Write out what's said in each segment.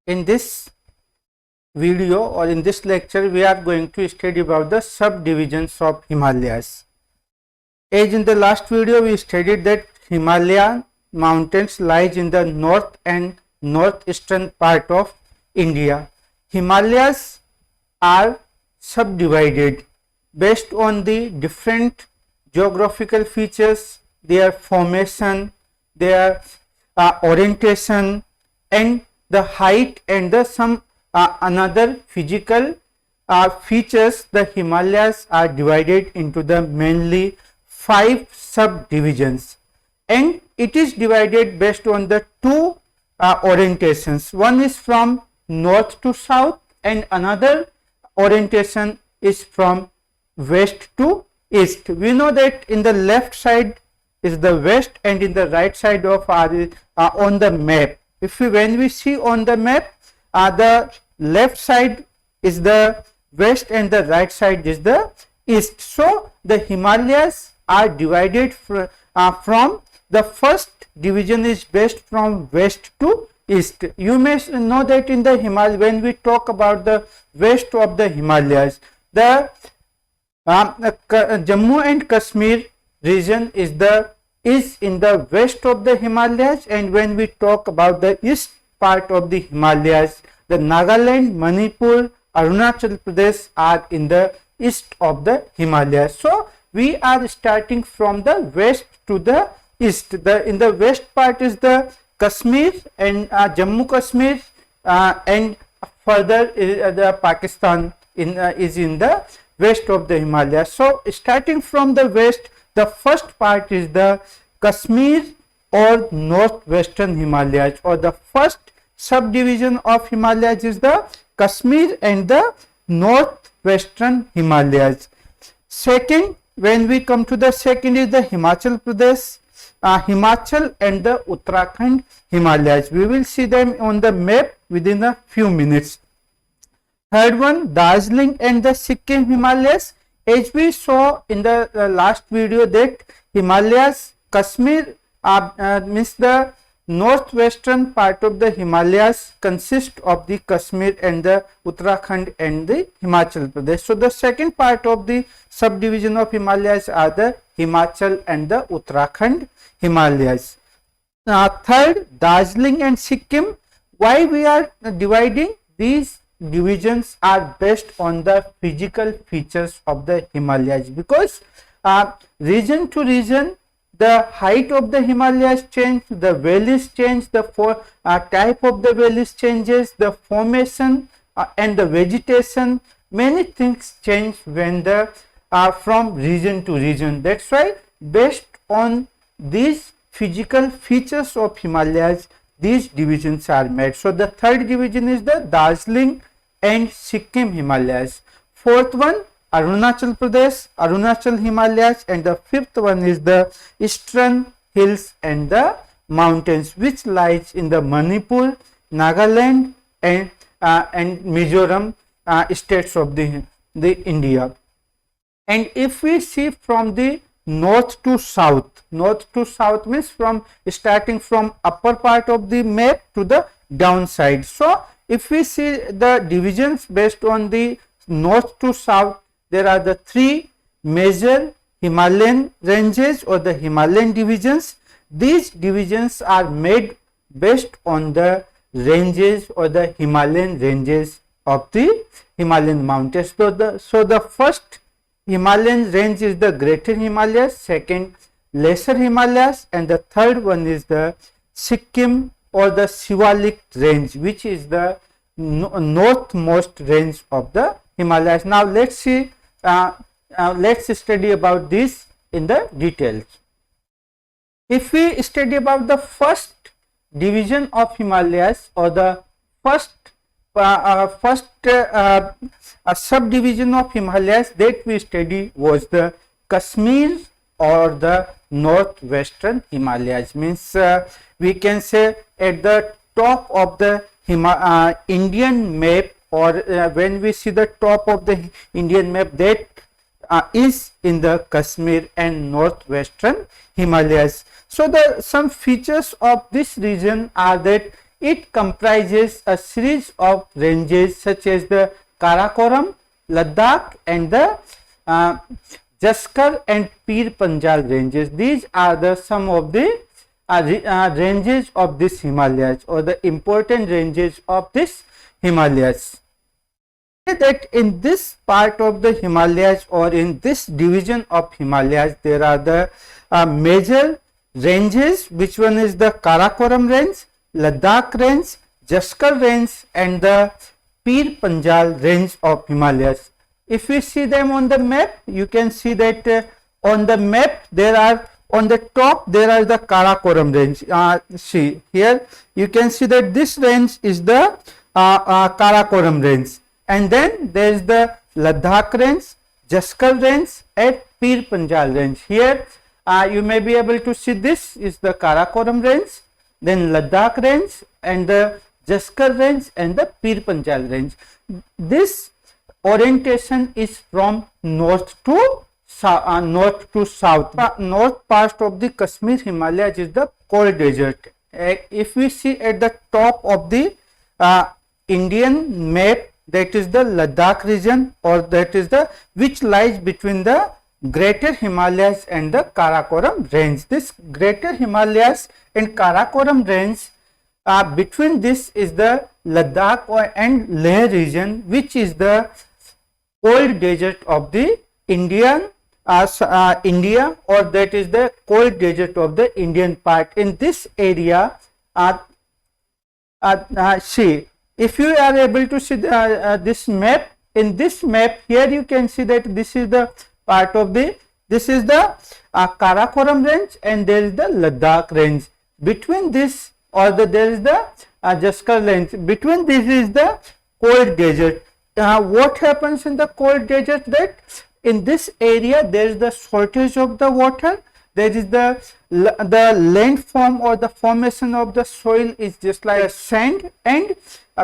In this video or in this lecture, we are going to study about the subdivisions of Himalayas. As in the last video, we studied that Himalayan mountains lies in the north and northeastern part of India. Himalayas are subdivided based on the different geographical features, their formation, their orientation, and the height, and the some another physical features. The Himalayas are divided into the mainly 5 subdivisions, and it is divided based on the two orientations. One is from north to south and another orientation is from west to east. We know that in the left side is the west and in the right side of on the map. When we see on the map, the left side is the west and the right side is the east. So the Himalayas are divided from the first division is based from west to east. You may know that in the Himalayas, when we talk about the west of the Himalayas, the Jammu and Kashmir region is in the west of the Himalayas, and when we talk about the east part of the Himalayas, the Nagaland, Manipur, Arunachal Pradesh are in the east of the Himalayas. So we are starting from the west to the east. In the west part is the Kashmir and Jammu Kashmir, and further the Pakistan is in the west of the Himalayas. So starting from the west, the first part is the Kashmir or northwestern Himalayas, or the first subdivision of Himalayas is the Kashmir and the northwestern Himalayas. Second, when we come to the second, is the Himachal Pradesh, Himachal and the Uttarakhand Himalayas. We will see them on the map within a few minutes. Third one, Darjeeling and the Sikkim Himalayas. As we saw in the last video that Himalayas, Kashmir means the northwestern part of the Himalayas consist of the Kashmir and the Uttarakhand and the Himachal Pradesh. So the second part of the subdivision of Himalayas are the Himachal and the Uttarakhand Himalayas. Third, Darjeeling and Sikkim. Why we are dividing? These divisions are based on the physical features of the Himalayas, because region to region the height of the Himalayas change, the valleys change, the type of the valleys changes, the formation and the vegetation, many things change when the from region to region. That's why based on these physical features of Himalayas, these divisions are made. So the third division is the Darjeeling and Sikkim Himalayas. Fourth one, Arunachal Pradesh, Arunachal Himalayas, and the fifth one is the Eastern Hills and the mountains, which lies in the Manipur, Nagaland and Mizoram states of the India. And if we see from the north to south means from starting from upper part of the map to the downside. So if we see the divisions based on the north to south, there are the 3 major Himalayan ranges or the Himalayan divisions. These divisions are made based on the ranges or the Himalayan ranges of the Himalayan mountains. So the first Himalayan range is the Greater Himalayas, second Lesser Himalayas, and the third one is the Sikkim or the Shivalik range, which is the northmost range of the Himalayas. Now let's see, let's study about this in the details. If we study about the first division of Himalayas or the first subdivision of Himalayas that we study was the Kashmir or the northwestern Himalayas. Means we can say at the top of the Indian map, or when we see the top of the Indian map, that is in the Kashmir and northwestern Himalayas. So the some features of this region are that It comprises a series of ranges such as the Karakoram, Ladakh and the Jaskar and Pir Panjal ranges. These are the some of the ranges of this Himalayas, or the important ranges of this Himalayas. That in this part of the Himalayas, or in this division of Himalayas, there are the major ranges. Which one is the Karakoram range, Ladakh range, Jaskar range and the Pir Panjal range of Himalayas. If we see them on the map, you can see that on the map there are, on the top there are the Karakoram range. See here, you can see that this range is the Karakoram range, and then there is the Ladakh range, Jaskar range and Pir Panjal range. Here you may be able to see this is the Karakoram range, then Ladakh range and the Jaskar range and the Pir Panjal range. This orientation is from north to south. North part of the Kashmir Himalayas is the cold desert. If we see at the top of the Indian map, that is the Ladakh region, or that is the which lies between the Greater Himalayas and the Karakoram range. This Greater Himalayas and Karakoram range, between this is the Ladakh and Leh region, which is the cold desert of the India, or that is the cold desert of the Indian part. In this area, see, if you are able to see this map, in this map here you can see that this is the part of the, this is the Karakoram range and there is the Ladakh range. Between this, or there is the Jaskar range. Between this is the cold desert. What happens in the cold desert, that in this area there is the shortage of the water. There is the landform, or the formation of the soil is just like a sand, and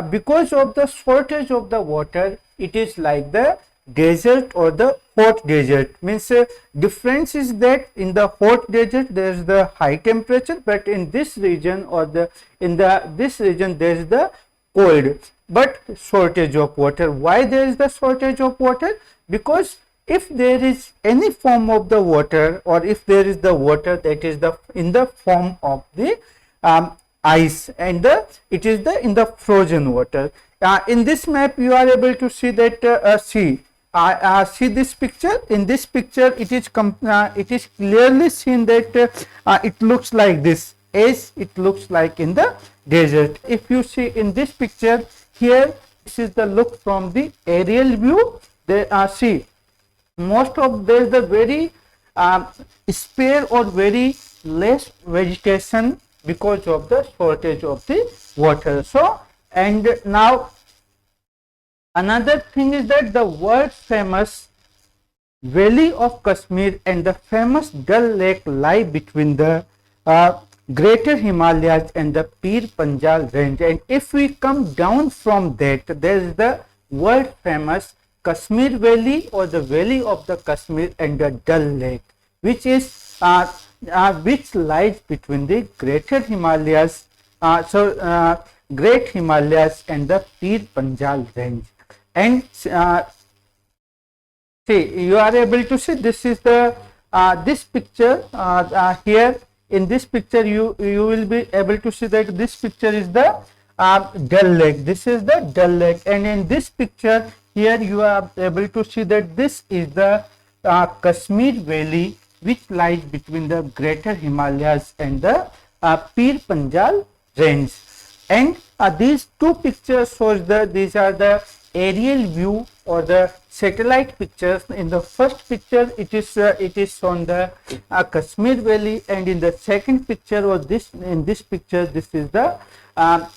because of the shortage of the water, it is like the desert or the hot desert. Means difference is that in the hot desert there is the high temperature, but in this region, or this region there is the cold but shortage of water. Why there is the shortage of water? Because if there is any form of the water, or if there is the water that is in the form of the ice, and it is in the frozen water. In this map you are able to see that, see this picture. In this picture it is clearly seen that it looks like this, as it looks like in the desert. If you see in this picture here, this is the look from the aerial view. They see most of there is the very spare or very less vegetation because of the shortage of the water. So, and now another thing is that the world famous Valley of Kashmir and the famous Dal Lake lie between the Greater Himalayas and the Pir Panjal range. And if we come down from that, there is the world famous Kashmir Valley, or the Valley of the Kashmir and the Dal Lake, which is which lies between the Greater Himalayas, Great Himalayas and the Pir Panjal range. And see, you are able to see this is the this picture here. In this picture you will be able to see that this picture is the Dal Lake. This is the Dal Lake, and in this picture here you are able to see that this is the Kashmir Valley, which lies between the Greater Himalayas and the Pir Panjal range. And these two pictures shows these are the aerial view or the satellite pictures. In the first picture it is shown the Kashmir Valley, and in the second picture, or in this picture, this is the Dal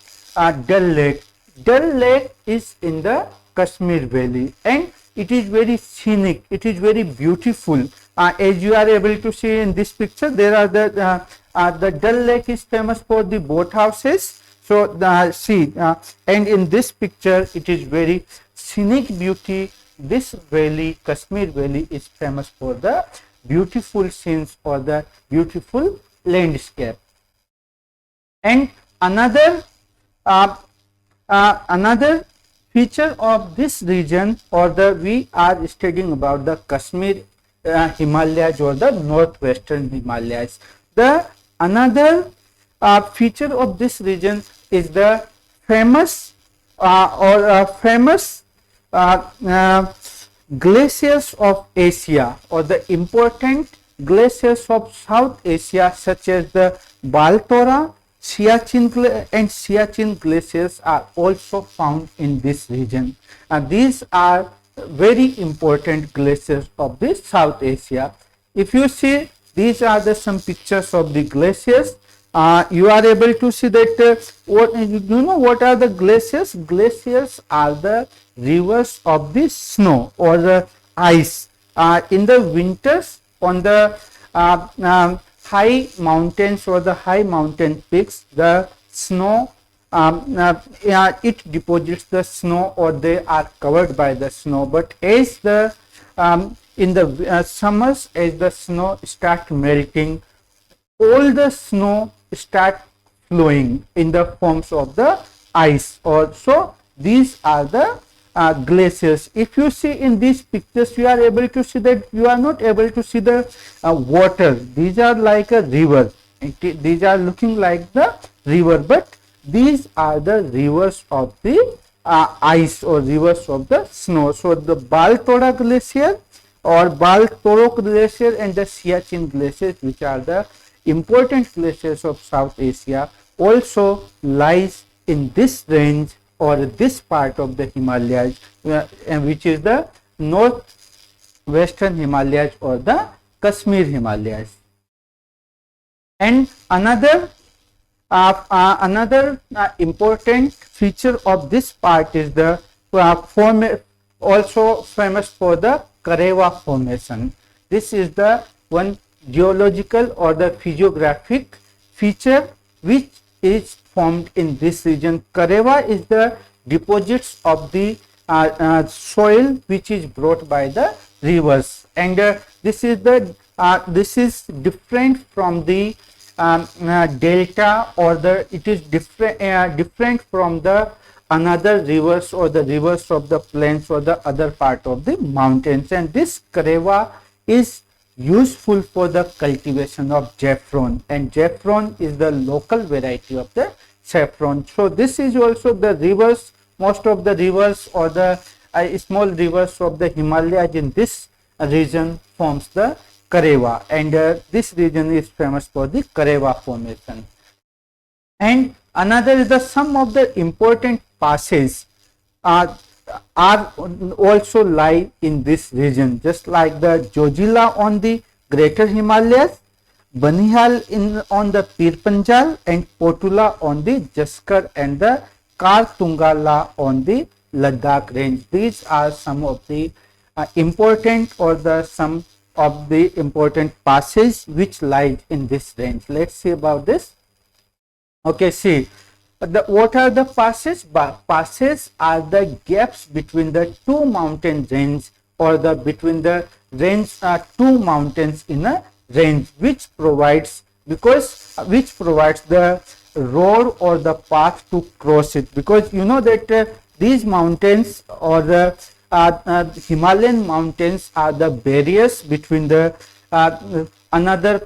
Lake. Dal Lake is in the Kashmir Valley, and it is very scenic, it is very beautiful. As you are able to see in this picture, there are the Dal Lake is famous for the boat houses. So and in this picture it is very scenic beauty. This valley, Kashmir Valley, is famous for the beautiful scenes or the beautiful landscape. And another Another feature of this region, or we are studying about the Kashmir Himalayas or the northwestern Himalayas. The another feature of this region is the famous famous glaciers of Asia, or the important glaciers of South Asia, such as the Baltoro, Siachen and Siachen glaciers are also found in this region, and these are very important glaciers of the South Asia. If you see, these are some pictures of the glaciers. You are able to see that what you know what are the glaciers? Glaciers are the rivers of the snow or the ice. In the winters, on the high mountains or the high mountain peaks, the snow it deposits the snow, or they are covered by the snow. But as the in the summers, as the snow start melting, all the snow start flowing in the forms of the ice. Also, these are the glaciers. If you see in these pictures, you are able to see that you are not able to see the water. These are like a river. These are looking like the river, but these are the rivers of the ice, or rivers of the snow. So the Baltoro glacier or Baltoro glacier and the Siachen glaciers, which are the important glaciers of South Asia, also lies in this range or this part of the Himalayas, which is the northwestern Himalayas or the Kashmir Himalayas. And another important feature of this part is the also famous for the Karewa formation. This is the one geological or the physiographic feature which is formed in this region. Karewa is the deposits of the soil which is brought by the rivers, and this is different from the delta, or it is different from the another rivers or the rivers of the plains or the other part of the mountains. And this Karewa is useful for the cultivation of jaffron, and jaffron is the local variety of the saffron. So this is also the rivers, most of the rivers or the small rivers of the Himalayas in this region forms the Karewa, and this region is famous for the Karewa formation. And another is the some of the important passes are also lie in this region, just like the Zojila on the Greater Himalayas, Banihal on the Pir Panjal, and Potula on the Jaskar, and the Kartungala on the Ladakh range. These are some of the important or the some of the important passes which lie in this range. Let's see about this. Okay, see, what are the passes? Passes are the gaps between the two mountain range, or the between the range two mountains in a range, which provides the road or the path to cross it. Because you know that these mountains or the Himalayan mountains are the barriers between the another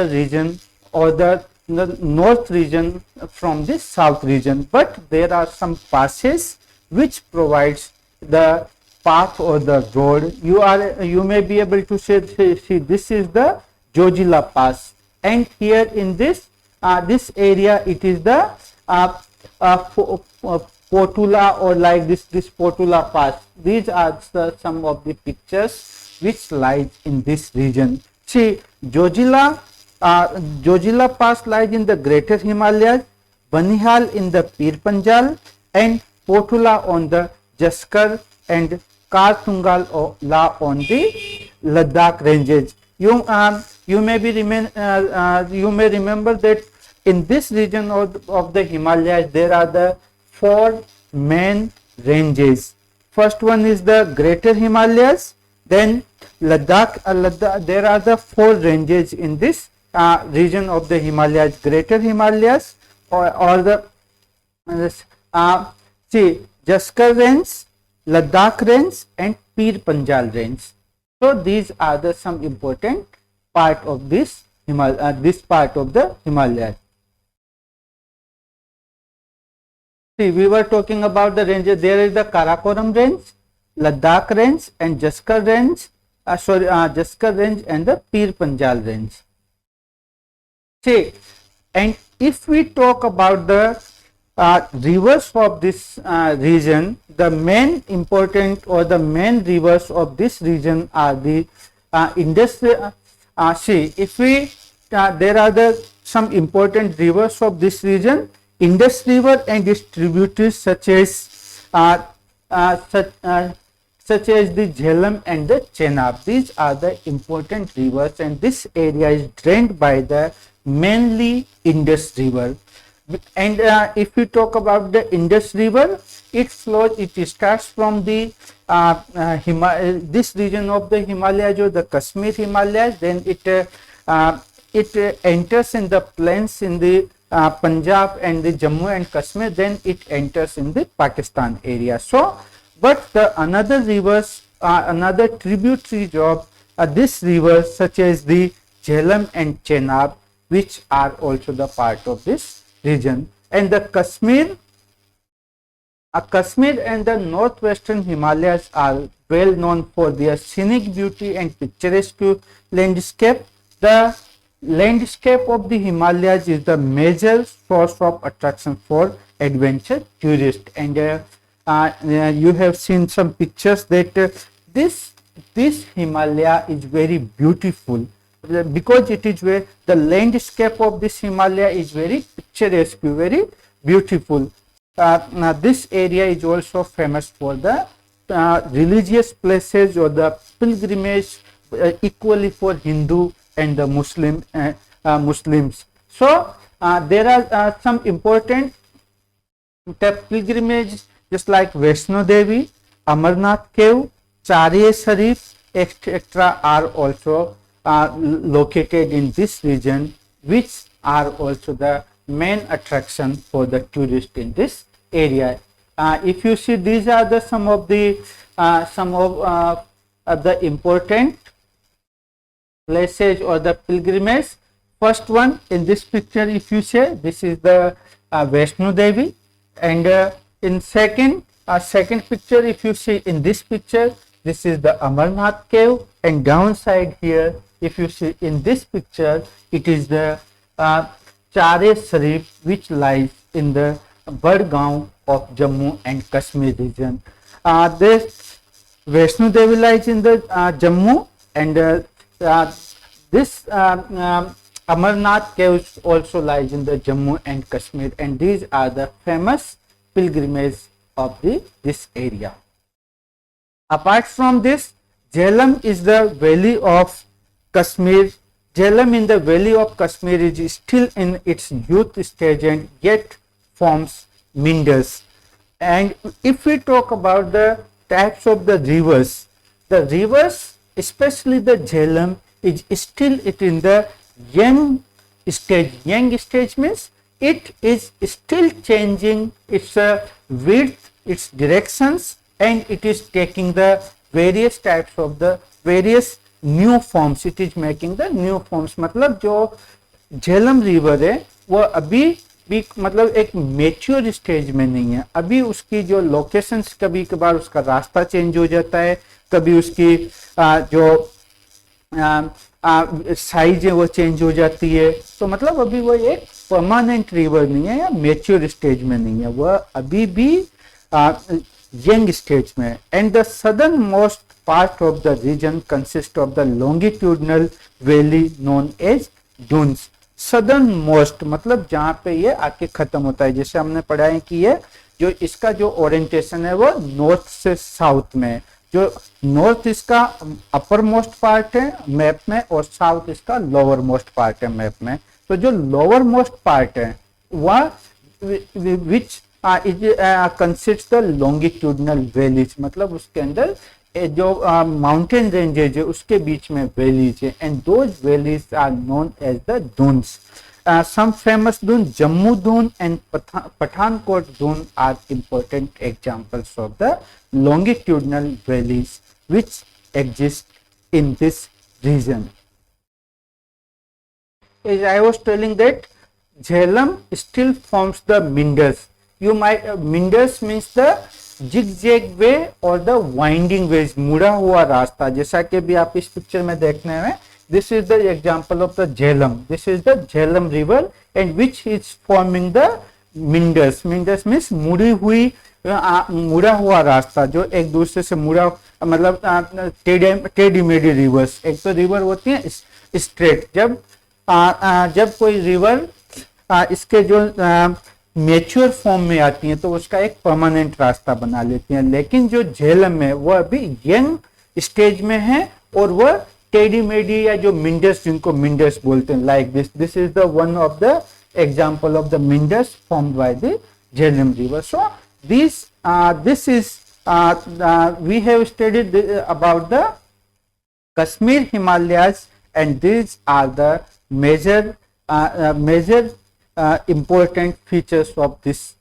region or the north region from the south region, but there are some passes which provides the path or the road. You may be able to see this is the Zojila Pass, and here in this area it is the Potula, or like this Potula Pass. These are some of the pictures which lie in this region. See, Zojila Pass lies in the Greater Himalayas, Banihal in the Pir Panjal, and Potula on the Jaskar, and Kartungal on the Ladakh ranges. You may remember that in this region of the Himalayas there are the four main ranges. First one is the Greater Himalayas, then Ladakh. There are the four ranges in this region of the Himalayas: Greater Himalayas, or the See, Jaskar Range, Ladakh Range, and Pir Panjal Range. So these are the some important part of this this part of the Himalayas. See, we were talking about the ranges. There is the Karakoram Range, Ladakh Range, and Jaskar Range. Jaskar Range and the Pir Panjal Range. See, and if we talk about the rivers of this region, the main important or the main rivers of this region are the Indus. See, if we there are the some important rivers of this region, Indus River and its tributaries such as such as the Jhelum and the Chenab. These are the important rivers, and this area is drained by the mainly Indus River. And if we talk about the Indus River, it flows, it starts from the this region of the Himalayas or the Kashmir Himalayas, then it enters in the plains in the Punjab and the Jammu and Kashmir, then it enters in the Pakistan area. So, but the another rivers, another tributaries of this river such as the Jhelum and Chenab, which are also the part of this region. And the Kashmir and the northwestern Himalayas are well known for their scenic beauty and picturesque landscape. The landscape of the Himalayas is the major source of attraction for adventure tourists, and you have seen some pictures that this Himalaya is very beautiful because it is where the landscape of this Himalaya is very picturesque, very beautiful. Now this area is also famous for the religious places or the pilgrimage, equally for Hindu and the Muslims. So there are some important pilgrimages just like Vaishno Devi, Amarnath Cave, Charye Sharif, etc. are also located in this region, which are also the main attraction for the tourist in this area. If you see, these are the some of the important places or the pilgrimage. First one in this picture, if you say, this is the Vaishno Devi, and in second picture, if you see in this picture, this is the Amarnath Cave, and downside here, if you see in this picture, it is the Charye Sharif, which lies in the Badgaon of Jammu and Kashmir region. This Vaishno Devi lies in the Jammu, and this Amarnath Cave also lies in the Jammu and Kashmir, and these are the famous pilgrimage of this area. Apart from this, Jhelum is the valley of Kashmir. Jhelum in the valley of Kashmir is still in its youth stage and yet forms meanders. And if we talk about the types of the rivers, especially the Jhelum, is still in the young stage. Young stage means it is still changing its width, its directions, and it is taking the various types of the various new forms. It is making the new forms. मतलब जो Jhelum river है वो अभी भी मतलब एक mature stage में नहीं है. अभी उसकी जो लोकेशंस, कभी कभार उसका रास्ता चेंज हो जाता है, कभी उसकी जो साइज है वो चेंज हो जाती है. तो मतलब अभी वो एक परमानेंट रिवर नहीं है या मेच्योर स्टेज में नहीं है, वह अभी भी यंग स्टेज में. And the southernmost part of the region consist of the longitudinal valley known as duns. Southernmost मतलब जहाँ पे ये आके खत्म होता है. जैसे हमने पढ़ा है कि ये जो इसका जो ओरिएंटेशन है वो नॉर्थ से साउथ में, जो नॉर्थ इसका अपर मोस्ट पार्ट है मैप में और साउथ इसका लोअर मोस्ट पार्ट है मैप में. तो जो लोअर मोस्ट पार्ट है वह which consist the longitudinal valleys, मतलब उसके अंदर जो माउंटेन रेंजेज है उसके बीच में वैलीज है, and those valleys are known as the dunes. some famous dunes, Jammu Dune and Pathankot Dune are important examples of the longitudinal valleys which exist in this region. As I was telling that Jhelum still forms the Minders. You might Minders means the zigzag way or the winding ways, मुड़ा हुआ रास्ता, जैसा कि भी आप इस picture में देखने में. This is the example of the Jhelum. This is the Jhelum river and which is forming the Minders. Minders means मुड़ी हुई मुड़ा हुआ रास्ता जो एक दूसरे से मुड़ा, मतलब टेढ़ी मेढ़ी रिवर्स. एक तो रिवर होती है स्ट्रेट, जब कोई रिवर इसके जो मैच्योर फॉर्म में आती है तो उसका एक परमानेंट रास्ता बना लेती हैं. लेकिन जो झेलम है वह अभी यंग स्टेज में है और वह टेढ़ी मेढ़ी या जो मिंडस, जिनको मिंडस बोलते हैं, like this is the one of the example of the meanders formed by the Jhelum river. So this is we have studied about the Kashmir Himalayas, and these are the major important features of this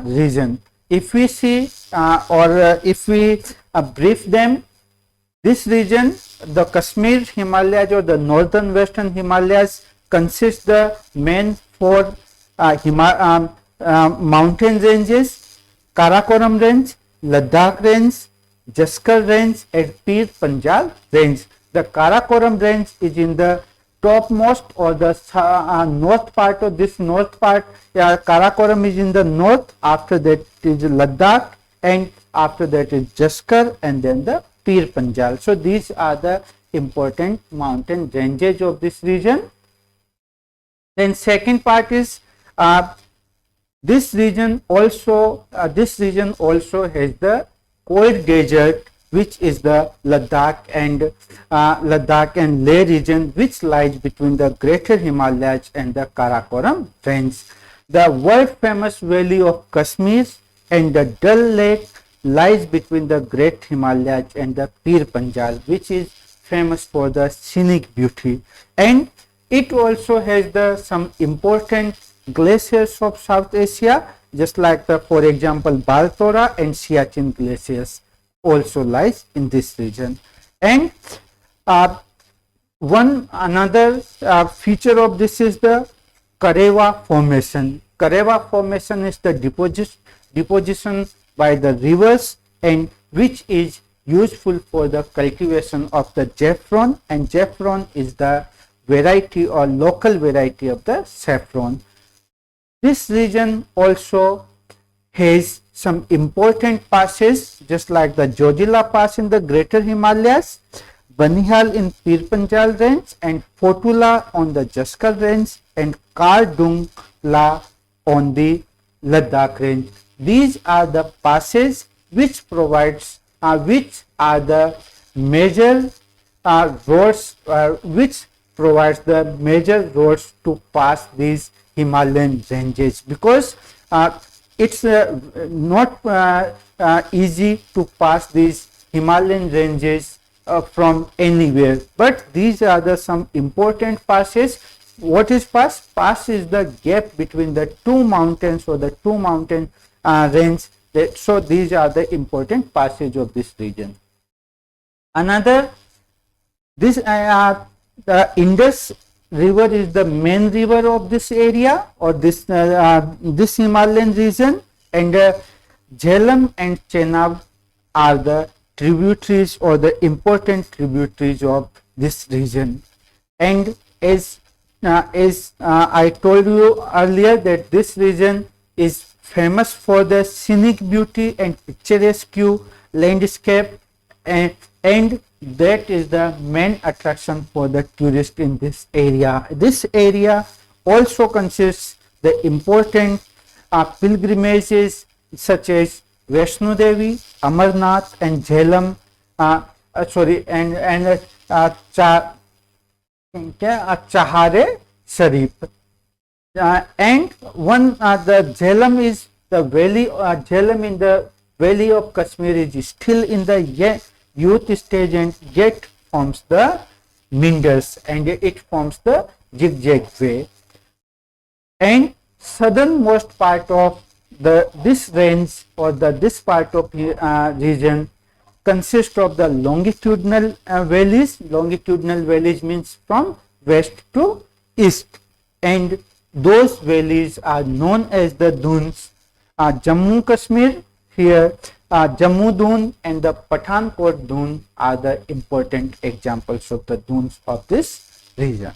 region. If we see if we brief them, this region, the Kashmir Himalayas or the northern western Himalayas, consists the main four mountain ranges: Karakoram range, Ladakh range, Jaskar range and Pir Panjal range. The Karakoram range is in the topmost or the north part of this north part. Karakoram is in the north, after that is Ladakh, and after that is Jaskar, and then the Pir Panjal. So these are the important mountain ranges of this region. Then second part is this region also has the cold desert, which is the Ladakh and Leh region, which lies between the Greater Himalayas and the Karakoram range. The world famous valley of Kashmir and the Dal Lake lies between the Great Himalayas and the Pir Panjal, which is famous for the scenic beauty, and it also has some important glaciers of South Asia, just like for example Baltora and Siachen glaciers also lies in this region. And another feature of this is the Karewa formation. Karewa formation is the deposition by the rivers, and which is useful for the cultivation of the saffron, and saffron is the variety or local variety of the saffron. This region also has some important passes, just like the Jojila Pass in the Greater Himalayas, Banihal in Pir Panjal range, and Fotula on the Jaskar range, and Kardungla on the Ladakh range. These are the passes which are the major roads, which provides the major roads to pass these Himalayan ranges, because it's not easy to pass these Himalayan ranges from anywhere, but these are some important passes. What is pass? Pass is the gap between the two mountains or the two mountain range. So these are the important passages of this region. Another, the Indus river is the main river of this area or this Himalayan region, and Jhelum and Chenab are the tributaries or the important tributaries of this region. And as I told you earlier, that this region is famous for the scenic beauty and picturesque landscape, and that is the main attraction for the tourist in this area. This area also consists the important pilgrimages such as Vaishno Devi, Amarnath, and Jhelum, Chahare Sharif. And the Jhelum is the valley. Jhelum in the valley of Kashmir is still in the youth stage, and yet forms the Minders, and it forms the zigzag way. and southernmost part of this range or this part of region consists of the longitudinal valleys. Longitudinal valleys means from west to east, and those valleys are known as the dunes. Jammu Kashmir, here Jammu Dune and the Pathankot Dune are the important examples of the dunes of this region.